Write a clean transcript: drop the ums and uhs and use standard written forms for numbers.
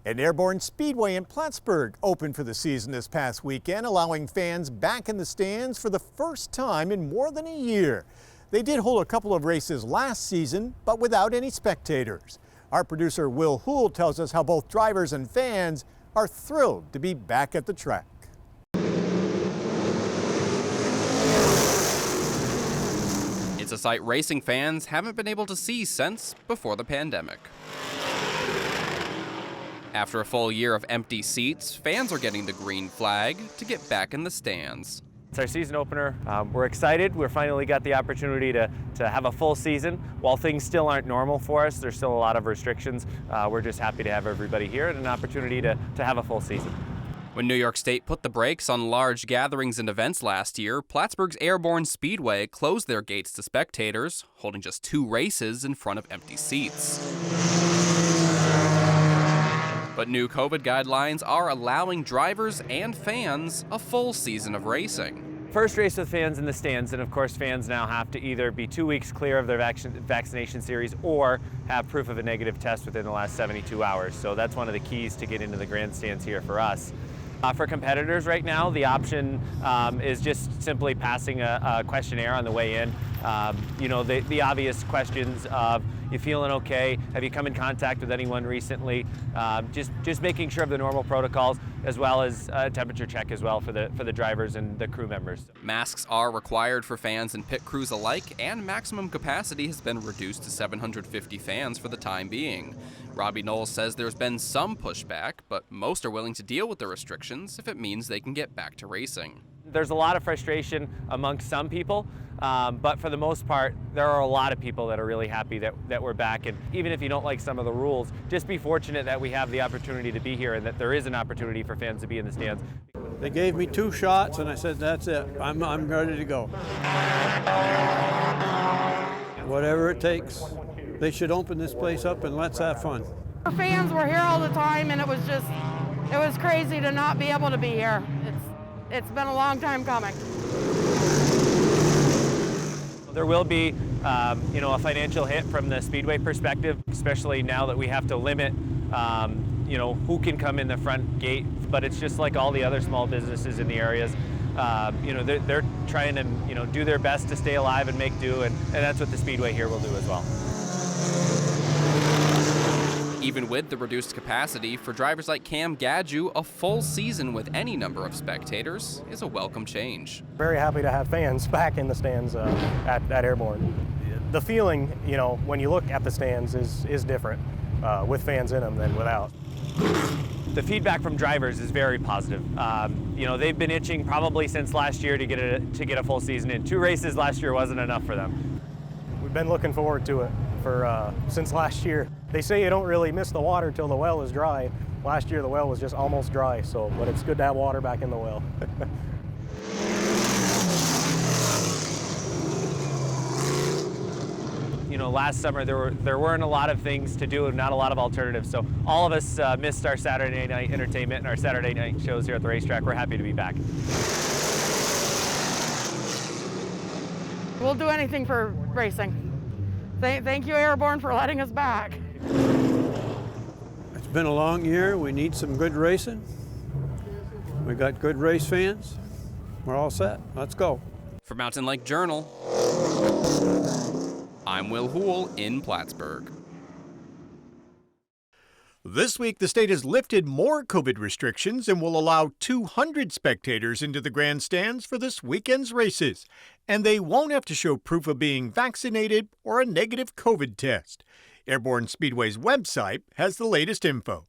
An Airborne Speedway in Plattsburgh opened for the season this past weekend, allowing fans back in the stands for the first time in more than a year. They did hold a couple of races last season, but without any spectators. Our producer Will Hool tells us how both drivers and fans are thrilled to be back at the track. It's a sight racing fans haven't been able to see since before the pandemic. After a full year of empty seats, fans are getting the green flag to get back in the stands. It's our season opener. We're excited. We're finally got the opportunity to have a full season. While things still aren't normal for us, there's still a lot of restrictions. We're just happy to have everybody here and an opportunity to have a full season. When New York State put the brakes on large gatherings and events last year, Plattsburgh's Airborne Speedway closed their gates to spectators, holding just 2 races in front of empty seats. But new COVID guidelines are allowing drivers and fans a full season of racing. First race with fans in the stands, and of course fans now have to either be 2 weeks clear of their vaccination series or have proof of a negative test within the last 72 hours. So that's one of the keys to get into the grandstands here for us. For competitors right now, the option is just simply passing a questionnaire on the way in. The obvious questions of, you feeling okay? Have you come in contact with anyone recently? Just making sure of the normal protocols, as well as a temperature check as well for the drivers and the crew members. Masks are required for fans and pit crews alike, and maximum capacity has been reduced to 750 fans for the time being. Robbie Knowles says there's been some pushback, but most are willing to deal with the restrictions if it means they can get back to racing. There's a lot of frustration amongst some people, but for the most part, there are a lot of people that are really happy that we're back. And even if you don't like some of the rules, just be fortunate that we have the opportunity to be here and that there is an opportunity for fans to be in the stands. They gave me 2 shots and I said, that's it, I'm ready to go. Whatever it takes. They should open this place up and let's have fun. Our fans were here all the time, and it was crazy to not be able to be here. It's been a long time coming. There will be, a financial hit from the Speedway perspective, especially now that we have to limit, who can come in the front gate. But it's just like all the other small businesses in the areas. They're trying to, do their best to stay alive and make do, and that's what the Speedway here will do as well. Even with the reduced capacity, for drivers like Cam Gadju, a full season with any number of spectators is a welcome change. Very happy to have fans back in the stands at Airborne. The feeling, when you look at the stands is different with fans in them than without. The feedback from drivers is very positive. They've been itching probably since last year to get a full season in. 2 races last year wasn't enough for them. We've been looking forward to it since last year. They say you don't really miss the water till the well is dry. Last year the well was just almost dry, but it's good to have water back in the well. Last summer there weren't a lot of things to do and not a lot of alternatives. So all of us missed our Saturday night entertainment and our Saturday night shows here at the racetrack. We're happy to be back. We'll do anything for racing. Thank you, Airborne, for letting us back. It's been a long year. We need some good racing. We got good race fans. We're all set. Let's go. For Mountain Lake Journal, I'm Will Hool in Plattsburgh. This week, the state has lifted more COVID restrictions and will allow 200 spectators into the grandstands for this weekend's races. And they won't have to show proof of being vaccinated or a negative COVID test. Airborne Speedway's website has the latest info.